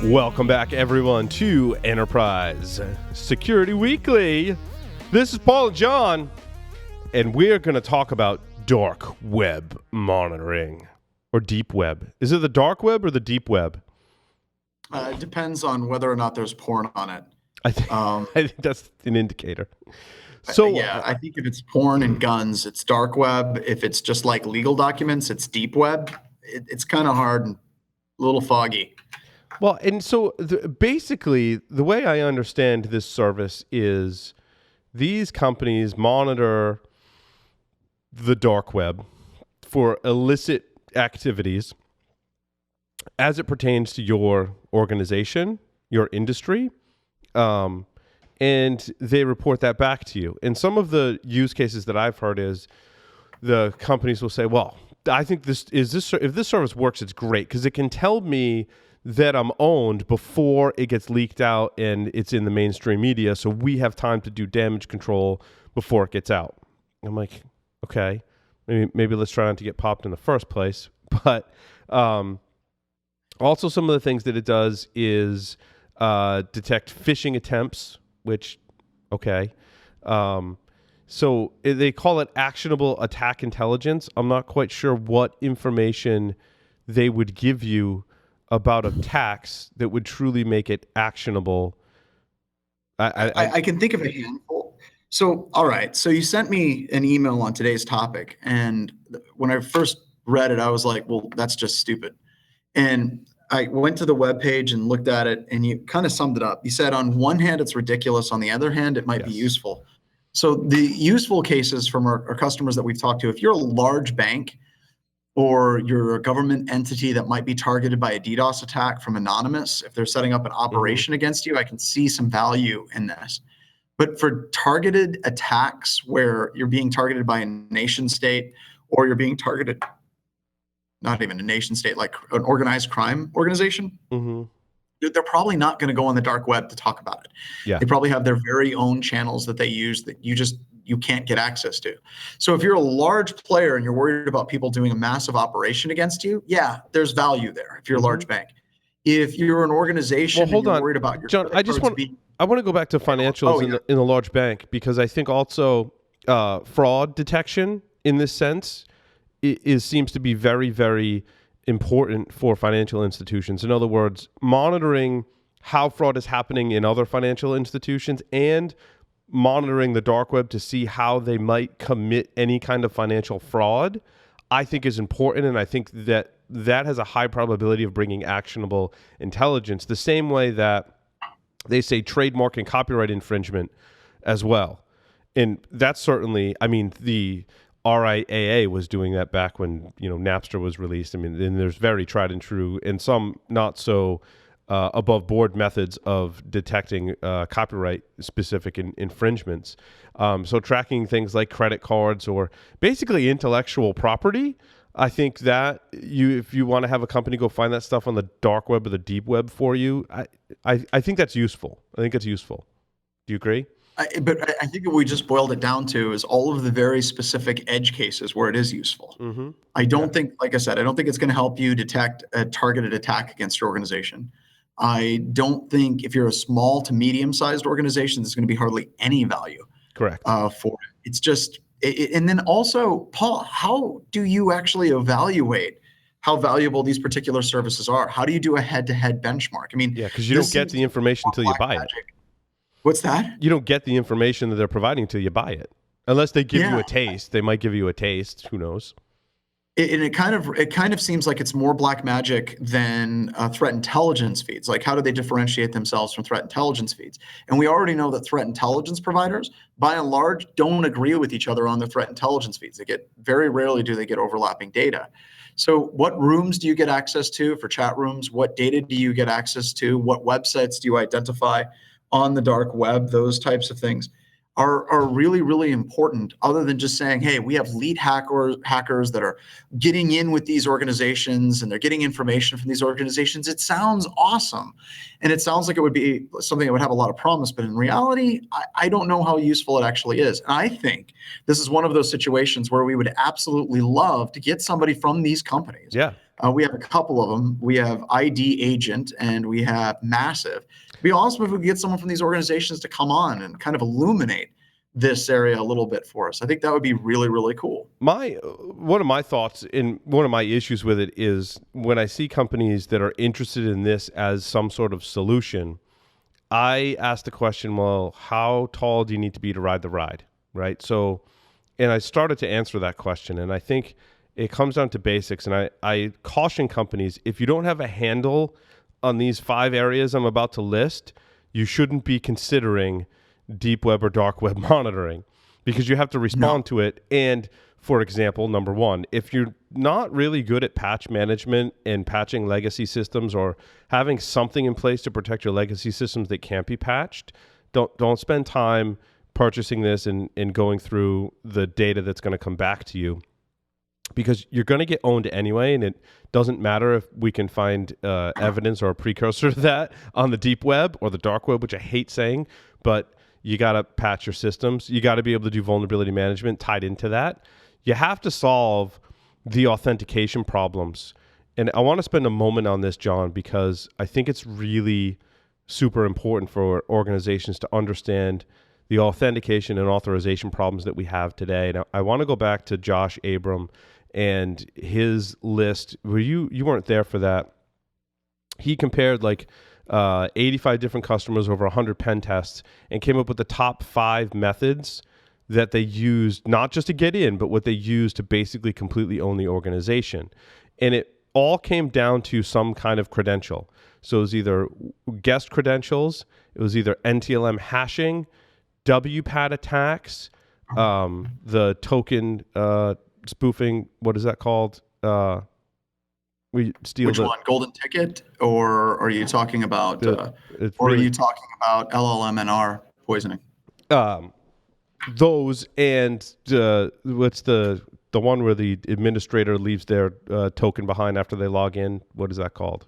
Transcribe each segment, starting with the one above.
Welcome back, everyone, to Enterprise Security Weekly. This is Paul and John, and we're going to talk about dark web monitoring, or deep web. Is it the dark web or the deep web? It depends on whether or not there's porn on it. I think that's an indicator. So yeah, I think if it's porn and guns, it's dark web. If it's just like legal documents, it's deep web. It's kind of hard and a little foggy. Well, and so basically, the way I understand this service is these companies monitor the dark web for illicit activities as it pertains to your organization, your industry, and they report that back to you. And some of the use cases that I've heard is the companies will say, well, I think if this service works, it's great because it can tell me that I'm owned before it gets leaked out and it's in the mainstream media, so we have time to do damage control before it gets out. I'm like, okay, maybe let's try not to get popped in the first place. But also some of the things that it does is detect phishing attempts, which, okay. So they call it actionable attack intelligence. I'm not quite sure what information they would give you about attacks that would truly make it actionable. I can think of a handful. So, all right. So you sent me an email on today's topic. And when I first read it, I was like, well, that's just stupid. And I went to the webpage and looked at it, and you kind of summed it up. You said on one hand, it's ridiculous. On the other hand, it might be useful. So the useful cases from our customers that we've talked to, if you're a large bank, or you're a government entity that might be targeted by a DDoS attack from Anonymous, if they're setting up an operation against you, I can see some value in this. But for targeted attacks where you're being targeted by a nation state, or you're being targeted, not even a nation state, like an organized crime organization, they're probably not going to go on the dark web to talk about it. Yeah. They probably have their very own channels that they use that you can't get access to. So if you're a large player and you're worried about people doing a massive operation against you, yeah, there's value there if you're a large bank. If you're an organization and you're worried about your John, I want to go back to financials in a large bank, because I think also fraud detection in this sense seems to be very, very important for financial institutions. In other words, monitoring how fraud is happening in other financial institutions and monitoring the dark web to see how they might commit any kind of financial fraud, I think is important. And I think that has a high probability of bringing actionable intelligence, the same way that they say trademark and copyright infringement as well. And that's certainly, I mean, the RIAA was doing that back when, Napster was released. I mean, then there's very tried and true and some not so above board methods of detecting copyright specific infringements. So tracking things like credit cards or basically intellectual property, I think that if you want to have a company go find that stuff on the dark web or the deep web for you, I think that's useful. I think it's useful. Do you agree? But I think what we just boiled it down to is all of the very specific edge cases where it is useful. I don't think, like I said, I don't think it's going to help you detect a targeted attack against your organization. I don't think if you're a small to medium-sized organization, there's going to be hardly any value. Correct. For it. It's just, and then also, Paul, how do you actually evaluate how valuable these particular services are? How do you do a head-to-head benchmark? I mean, yeah, because you don't get the information until you buy it. What's that? You don't get the information that they're providing until you buy it, unless they give you a taste. They might give you a taste. Who knows? It kind of seems like it's more black magic than threat intelligence feeds. Like, how do they differentiate themselves from threat intelligence feeds? And we already know that threat intelligence providers, by and large, don't agree with each other on the threat intelligence feeds. Very rarely do they get overlapping data. So what rooms do you get access to for chat rooms? What data do you get access to? What websites do you identify on the dark web? Those types of things are really, really important, other than just saying, hey, we have lead hackers that are getting in with these organizations and they're getting information from these organizations. It sounds awesome. And it sounds like it would be something that would have a lot of promise, but in reality, I don't know how useful it actually is. And I think this is one of those situations where we would absolutely love to get somebody from these companies We have a couple of them. We have ID Agent and we have Massive. It'd be awesome if we could get someone from these organizations to come on and kind of illuminate this area a little bit for us. I think that would be really, really cool. One of my thoughts and one of my issues with it is when I see companies that are interested in this as some sort of solution, I ask the question, well, how tall do you need to be to ride the ride, right? So, and I started to answer that question, and I think it comes down to basics. And I caution companies, if you don't have a handle on these 5 areas I'm about to list, you shouldn't be considering deep web or dark web monitoring, because you have to respond to it. And for example, number 1, if you're not really good at patch management and patching legacy systems or having something in place to protect your legacy systems that can't be patched, don't spend time purchasing this and going through the data that's going to come back to you, because you're going to get owned anyway. And it doesn't matter if we can find evidence or a precursor to that on the deep web or the dark web, which I hate saying, but you got to patch your systems. You got to be able to do vulnerability management tied into that. You have to solve the authentication problems. And I want to spend a moment on this, John, because I think it's really super important for organizations to understand the authentication and authorization problems that we have today. Now, I want to go back to Josh Abram and his list. Where you weren't there for that. He compared 85 different customers over 100 pen tests and came up with the top 5 methods that they used, not just to get in, but what they used to basically completely own the organization. And it all came down to some kind of credential. So it was either guest credentials, it was either NTLM hashing, WPAT attacks, the token spoofing, what is that called? We steal Which one? Golden ticket, or are you talking about, are you talking about LLMNR poisoning? Those and what's the one where the administrator leaves their token behind after they log in? What is that called?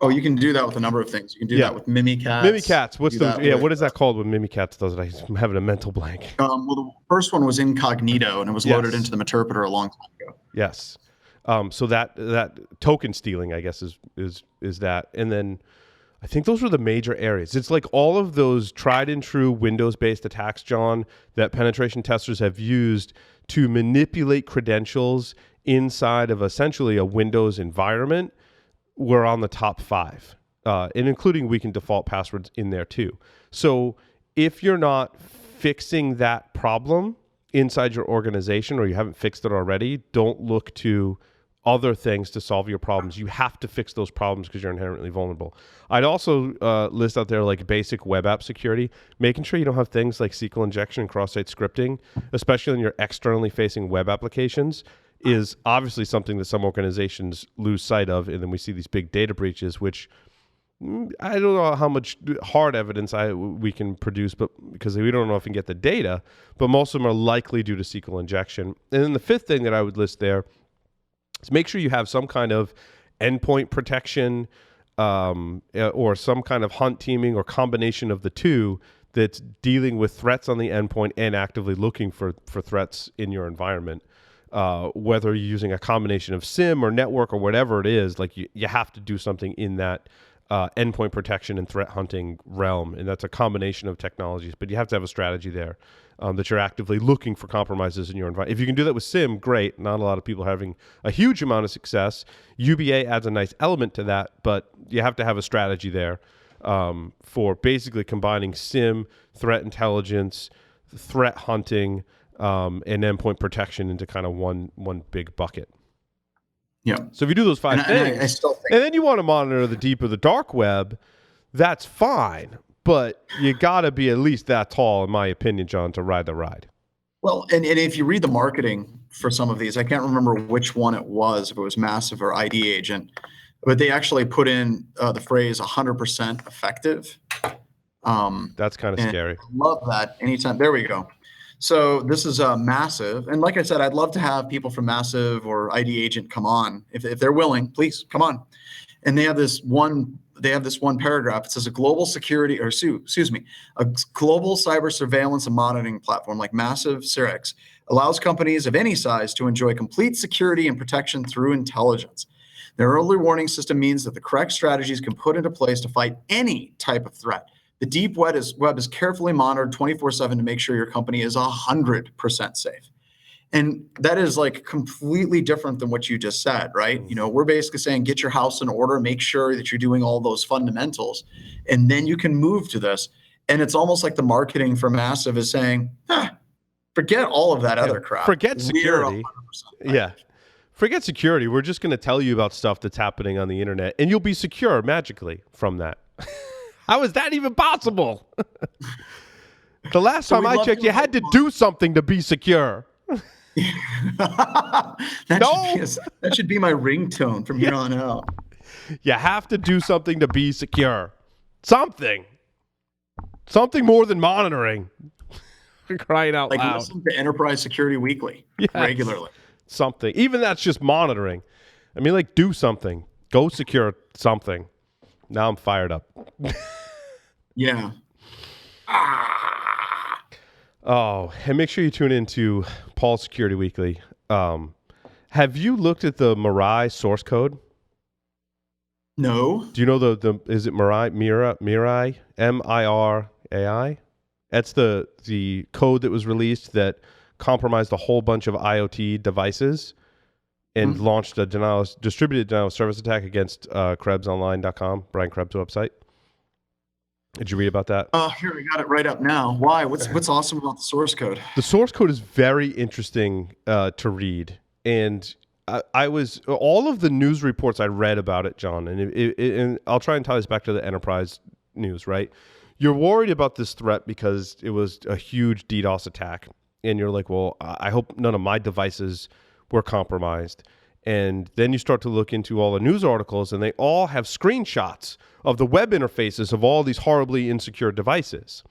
Oh, you can do that with a number of things. You can do that with Mimikatz. Mimikatz. What is that called when Mimikatz does it? I'm having a mental blank. Well, the first one was incognito, and it was loaded into the Meterpreter a long time ago. Yes. So that token stealing, I guess, is that. And then I think those were the major areas. It's like all of those tried and true Windows-based attacks, John, that penetration testers have used to manipulate credentials inside of essentially a Windows environment were on the top 5, and including weakened default passwords in there too. So if you're not fixing that problem inside your organization, or you haven't fixed it already, don't look to other things to solve your problems. You have to fix those problems because you're inherently vulnerable. I'd also list out there like basic web app security, making sure you don't have things like SQL injection and cross-site scripting, especially in your externally facing web applications, is obviously something that some organizations lose sight of. And then we see these big data breaches, which I don't know how much hard evidence we can produce, but because we don't know if we can get the data, but most of them are likely due to SQL injection. And then the 5th thing that I would list there is make sure you have some kind of endpoint protection or some kind of hunt teaming or combination of the two that's dealing with threats on the endpoint and actively looking for threats in your environment. Whether you're using a combination of SIM or network or whatever it is, like you have to do something in that endpoint protection and threat hunting realm. And that's a combination of technologies, but you have to have a strategy there that you're actively looking for compromises in your environment. If you can do that with SIM, great. Not a lot of people are having a huge amount of success. UBA adds a nice element to that, but you have to have a strategy there for basically combining SIM, threat intelligence, threat hunting, and endpoint protection into kind of one big bucket. Yeah. So if you do those 5 things, and then you want to monitor the deep or the dark web, that's fine. But you got to be at least that tall, in my opinion, John, to ride the ride. Well, and if you read the marketing for some of these, I can't remember which one it was, if it was Massive or ID Agent, but they actually put in the phrase 100% effective. That's kind of scary. I love that. Anytime. There we go. So this is Massive. And like I said, I'd love to have people from Massive or ID Agent come on. If they're willing, please come on. And they have this one paragraph. It says a global security, or a global cyber surveillance and monitoring platform like Massive Cirex allows companies of any size to enjoy complete security and protection through intelligence. The early warning system means that the correct strategies can put into place to fight any type of threat. The deep web is carefully monitored 24/7 to make sure your company is 100% safe. And that is like completely different than what you just said, right? We're basically saying get your house in order, make sure that you're doing all those fundamentals, and then you can move to this. And it's almost like the marketing for Massive is saying, forget all of that other crap. Forget security. Right. Yeah. Forget security. We're just going to tell you about stuff that's happening on the internet, and you'll be secure magically from that. How is that even possible? The last time I checked, you had to do something to be secure. That should be my ringtone from here on out. You have to do something to be secure. Something more than monitoring. Crying out loud. Listen to Enterprise Security Weekly regularly. Something. Even that's just monitoring. I mean, do something. Go secure something. Now I'm fired up. Yeah. Oh, and make sure you tune into Paul's Security Weekly. Have you looked at the Mirai source code? No. Do you know is it Mirai? Mirai? That's the code that was released that compromised a whole bunch of IoT devices and launched a distributed denial of service attack against KrebsOnline.com, Brian Krebs' website. Did you read about that? Here, I got it right up now. Why? What's awesome about the source code? The source code is very interesting to read. And I was all of the news reports I read about it, John, and I'll try and tie this back to the enterprise news, right? You're worried about this threat because it was a huge DDoS attack. And you're like, well, I hope none of my devices were compromised. And then you start to look into all the news articles, and they all have screenshots of the web interfaces of all these horribly insecure devices.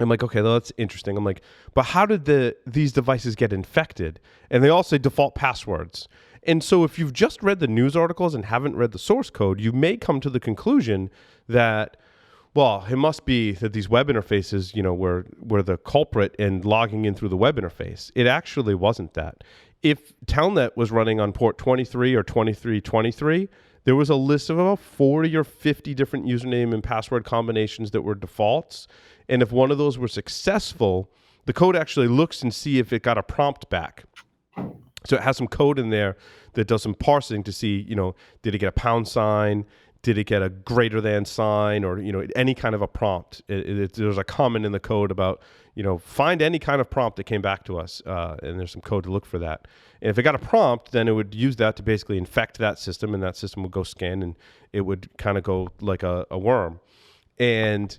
I'm like, okay, well, that's interesting. I'm like, but how did these devices get infected? And they all say default passwords. And so if you've just read the news articles and haven't read the source code, you may come to the conclusion that, well, it must be that these web interfaces, were the culprit in logging in through the web interface. It actually wasn't that. If Telnet was running on port 23 or 2323, there was a list of about 40 or 50 different username and password combinations that were defaults. And if one of those were successful, the code actually looks and see if it got a prompt back. So it has some code in there that does some parsing to see, did it get a pound sign? Did it get a greater than sign, or any kind of a prompt? There's a comment in the code about find any kind of prompt that came back to us, and there's some code to look for that. And if it got a prompt, then it would use that to basically infect that system, and that system would go scan, and it would kind of go like a worm. And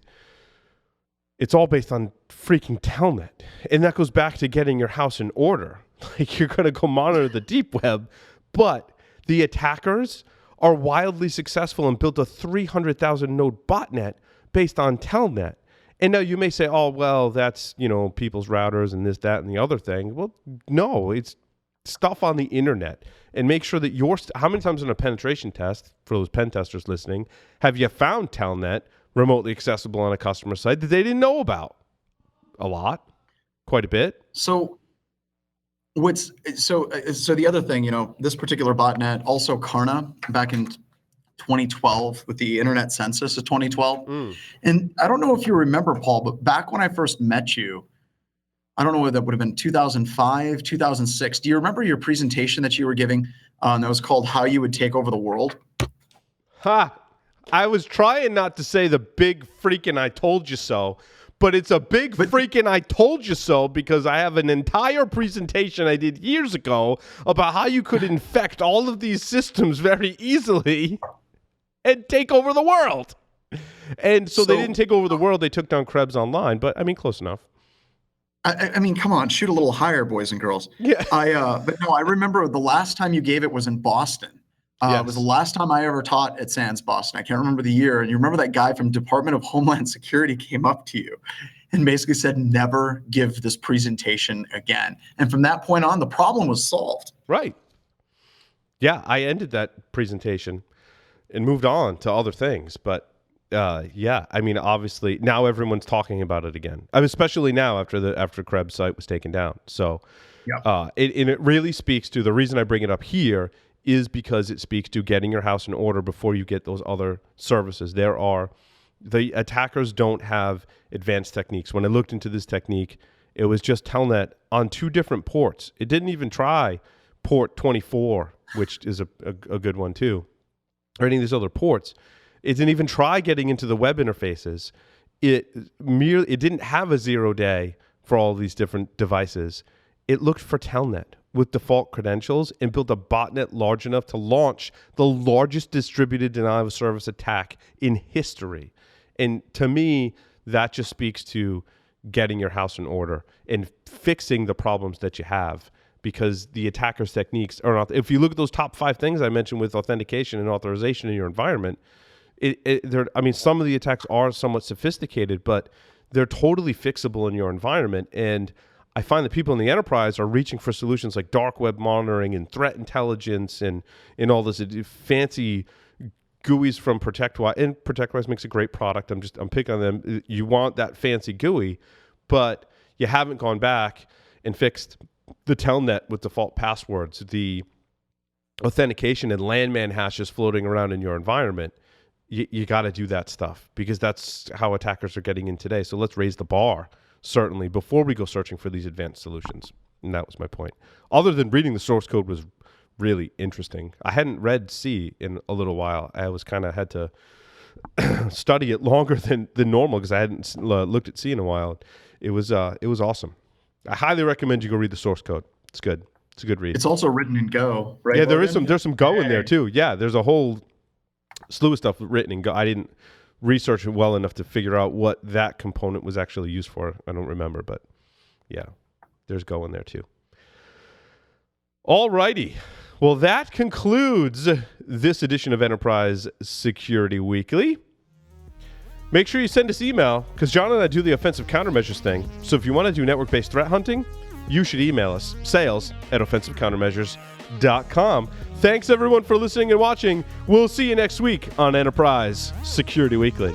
it's all based on freaking Telnet, and that goes back to getting your house in order. Like, you're going to go monitor the deep web, but the attackers are wildly successful and built a 300,000 node botnet based on Telnet. And now you may say, oh, well, that's, people's routers and this, that, and the other thing. Well, no, it's stuff on the internet. And make sure that how many times in a penetration test, for those pen testers listening, have you found Telnet remotely accessible on a customer site that they didn't know about? A lot, quite a bit. So the other thing, this particular botnet, also Karna, back in 2012 with the internet census of 2012. And I don't know if you remember, Paul, but back when I first met you, I don't know whether that would have been 2005, 2006. Do you remember your presentation that you were giving that was called How You Would Take Over the World? I was trying not to say the big freaking I told you so, but it's a big freaking I told you so, because I have an entire presentation I did years ago about how you could infect all of these systems very easily and take over the world. And so they didn't take over the world. They took down Krebs Online, but I mean, close enough. I mean, come on, shoot a little higher, boys and girls. Yeah. But no, I remember the last time you gave it was in Boston. Yes. It was the last time I ever taught at SANS Boston. I can't remember the year. And you remember that guy from Department of Homeland Security came up to you and basically said, never give this presentation again. And from that point on, the problem was solved. Right. Yeah, I ended that presentation and moved on to other things. But yeah, I mean, obviously now everyone's talking about it again. I mean, especially now after Krebs' site was taken down. So it really speaks to the reason I bring it up here is because it speaks to getting your house in order before you get those other services. The attackers don't have advanced techniques. When I looked into this technique, it was just Telnet on 2 different ports. It didn't even try port 24, which is a good one too, or any of these other ports. It didn't even try getting into the web interfaces. It didn't have a 0-day for all these different devices. It looked for Telnet with default credentials and built a botnet large enough to launch the largest distributed denial of service attack in history. And to me, that just speaks to getting your house in order and fixing the problems that you have, because the attacker's techniques are not. If you look at those top 5 things I mentioned with authentication and authorization in your environment, some of the attacks are somewhat sophisticated, but they're totally fixable in your environment. And I find that people in the enterprise are reaching for solutions like Darkweb monitoring and threat intelligence and all this fancy GUIs from ProtectWise. And ProtectWise makes a great product. I'm picking on them. You want that fancy GUI, but you haven't gone back and fixed the Telnet with default passwords, the authentication and landman hashes floating around in your environment. You got to do that stuff, because that's how attackers are getting in today. So let's raise the bar, certainly, before we go searching for these advanced solutions. And that was my point. Other than reading the source code was really interesting. I hadn't read C in a little while. I was kind of had to study it longer than normal, because I hadn't looked at C in a while. It was awesome. I highly recommend you go read the source code. It's good. It's a good read. It's also written in Go, right? Yeah, there's some Go in there too. Yeah, there's a whole slew of stuff written in Go. I didn't research it well enough to figure out what that component was actually used for. I don't remember, but yeah, there's Go in there too. All righty. Well, that concludes this edition of Enterprise Security Weekly. Make sure you send us email, because John and I do the offensive countermeasures thing. So if you want to do network-based threat hunting, you should email us, sales@offensivecountermeasures.com. Thanks, everyone, for listening and watching. We'll see you next week on Enterprise Security Weekly.